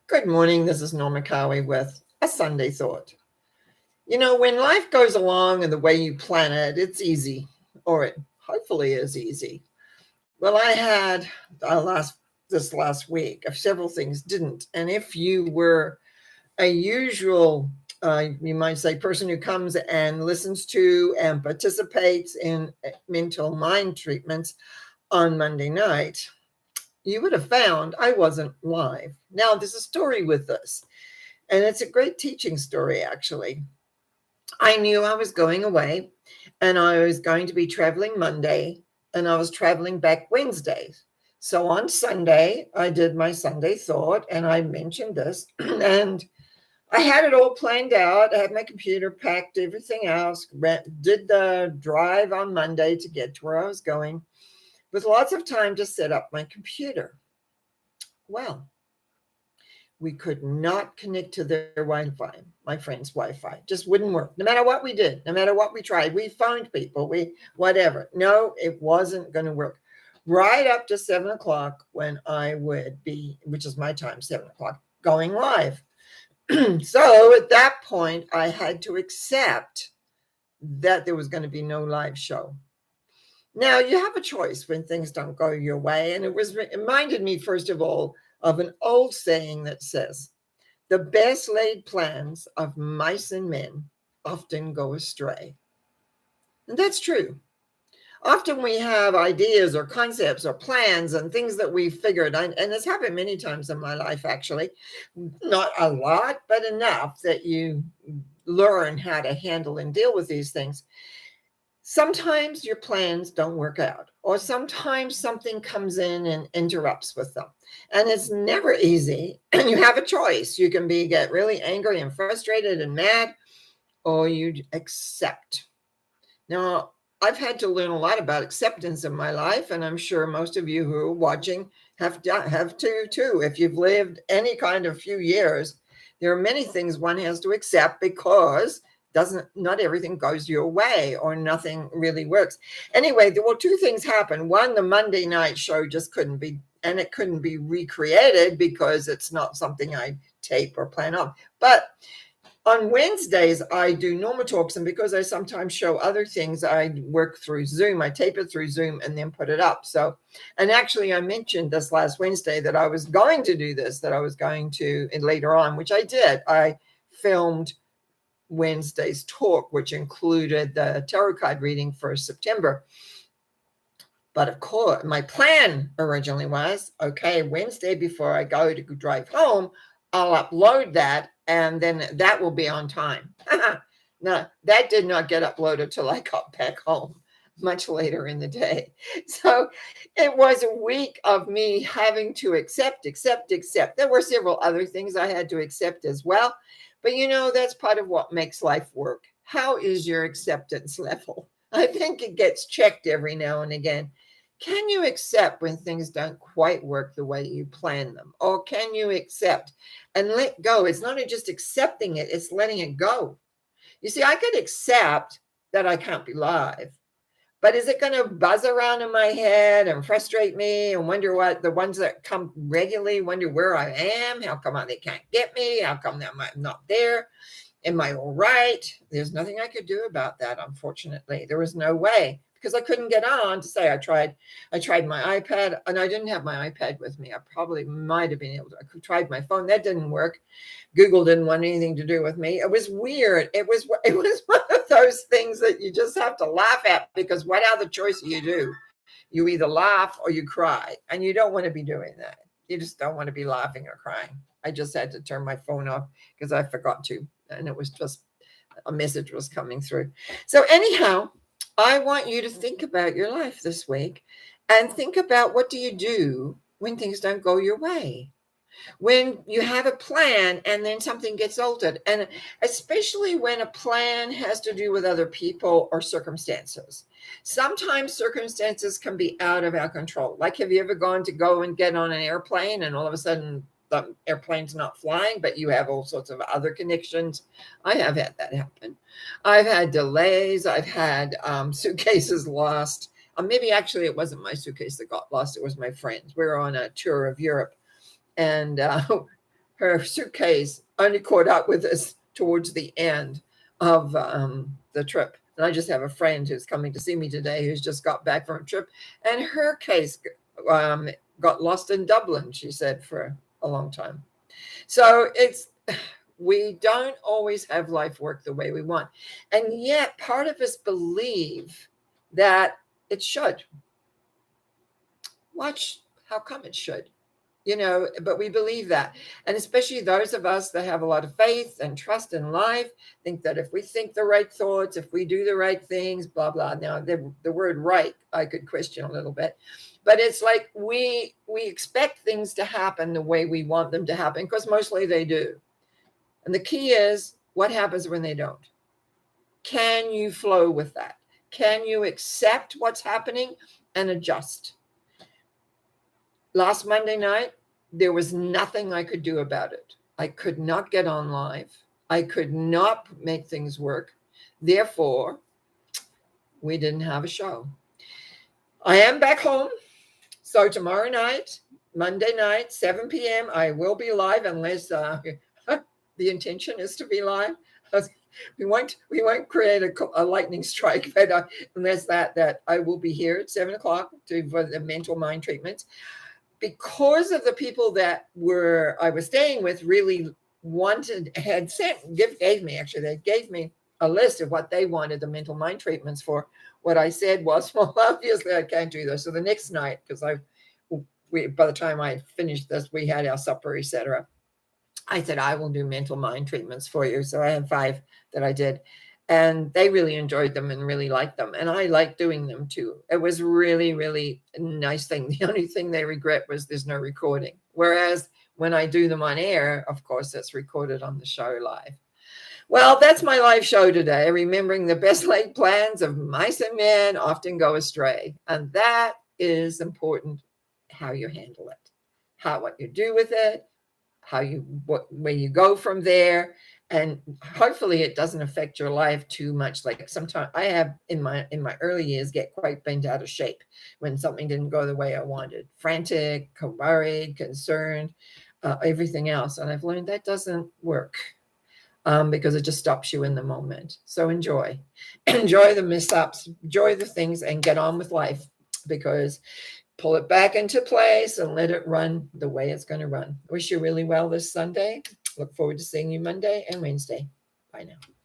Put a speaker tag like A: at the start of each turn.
A: Good morning. This is Norma Cowie with a Sunday thought. You know, when life goes along and the way you plan it, it's easy, or it hopefully is easy. Well, I had this last week, several things didn't. And if you were a usual, you might say, person who comes and listens to and participates in mental mind treatments on Monday night, you would have found I wasn't live. Now, there's a story with this. And it's a great teaching story, actually. I knew I was going away and I was going to be traveling Monday and I was traveling back Wednesday. So on Sunday, I did my Sunday thought and I mentioned this and I had it all planned out. I had my computer packed, everything else, did the drive on Monday to get to where I was going with lots of time to set up my computer. Well, we could not connect to their Wi-Fi, my friend's Wi-Fi. Just wouldn't work. No matter what we did, no matter what we tried, we phoned people, whatever. No, it wasn't going to work. Right up to 7 o'clock when I would be, which is my time, 7 o'clock, going live. So at that point, I had to accept that there was going to be no live show. Now, you have a choice when things don't go your way. And it reminded me, first of all, of an old saying that says, the best laid plans of mice and men often go astray. And that's true. Often we have ideas or concepts or plans and things that we figured, and it's happened many times in my life, actually. Not a lot, but enough that you learn how to handle and deal with these things. Sometimes your plans don't work out, or sometimes something comes in and interrupts with them. And it's never easy. And you have a choice. You can get really angry and frustrated and mad, or you accept. Now, I've had to learn a lot about acceptance in my life, and I'm sure most of you who are watching have to too. If you've lived any kind of few years, there are many things one has to accept because not everything goes your way or nothing really works. Anyway, there were two things happen. One, the Monday night show just couldn't be, and it couldn't be recreated because it's not something I tape or plan on. But on Wednesdays, I do Norma Talks, and because I sometimes show other things, I work through Zoom. I tape it through Zoom and then put it up. So, and actually, I mentioned this last Wednesday that I was going to do this, that I was going to, and later on, which I did. I filmed Wednesday's talk, which included the tarot card reading for September. But of course, my plan originally was, okay, Wednesday before I go to drive home, I'll upload that and then that will be on time. No, that did not get uploaded till I got back home much later in the day. So it was a week of me having to accept. There were several other things I had to accept as well. But you know, that's part of what makes life work. How is your acceptance level? I think it gets checked every now and again. Can you accept when things don't quite work the way you plan them? Or can you accept and let go? It's not just accepting it, it's letting it go. You see, I could accept that I can't be live. But is it going to buzz around in my head and frustrate me and wonder what the ones that come regularly wonder where I am? How come they can't get me? How come I'm not there? Am I all right? There's nothing I could do about that, unfortunately. There was no way because I couldn't get on to say I tried my iPad and I didn't have my iPad with me. I probably might have been able to. I tried my phone. That didn't work. Google didn't want anything to do with me. It was weird. It was one of those things that you just have to laugh at because what other choice do? You either laugh or you cry, and you don't want to be doing that. You just don't want to be laughing or crying. I just had to turn my phone off because I forgot to, and it was just a message was coming through. So anyhow, I want you to think about your life this week and think about what do you do when things don't go your way? When you have a plan and then something gets altered, and especially when a plan has to do with other people or circumstances. Sometimes circumstances can be out of our control. Like, have you ever gone to go and get on an airplane and all of a sudden the airplane's not flying, but you have all sorts of other connections? I have had that happen. I've had delays. I've had suitcases lost. Maybe actually it wasn't my suitcase that got lost. It was my friend's. We were on a tour of Europe. And her suitcase only caught up with us towards the end of the trip. And I just have a friend who's coming to see me today who's just got back from a trip, and her case got lost in Dublin, she said, for a long time. So we don't always have life work the way we want. And yet part of us believe that it should. Watch how come it should. But we believe that. And especially those of us that have a lot of faith and trust in life think that if we think the right thoughts, if we do the right things, blah, blah. Now, the word right, I could question a little bit. But it's like we expect things to happen the way we want them to happen, because mostly they do. And the key is, what happens when they don't? Can you flow with that? Can you accept what's happening and adjust? Last Monday night, there was nothing I could do about it. I could not get on live. I could not make things work. Therefore, we didn't have a show. I am back home. So tomorrow night, Monday night, 7 p.m., I will be live, unless the intention is to be live. We won't create a lightning strike, but unless that I will be here at 7 o'clock for the mental mind treatments. Because of the people that I was staying with really gave me a list of what they wanted the mental mind treatments for. What I said was, well, obviously I can't do this. So the next night, because by the time I finished this, we had our supper, etc. I said, I will do mental mind treatments for you. So I had 5 that I did. And they really enjoyed them and really liked them. And I like doing them too. It was really, really a nice thing. The only thing they regret was there's no recording. Whereas when I do them on air, of course, that's recorded on the show live. Well, that's my live show today. Remembering the best laid plans of mice and men often go astray. And that is important, how you handle it, what you do with it, where you go from there. And hopefully it doesn't affect your life too much. Like sometimes I have in my early years get quite bent out of shape when something didn't go the way I wanted, frantic, worried, concerned, everything else. And I've learned that doesn't work because it just stops you in the moment. So enjoy the mishaps, enjoy the things, and get on with life, because pull it back into place and let it run the way it's going to run. Wish you really well this Sunday. Look forward to seeing you Monday and Wednesday. Bye now.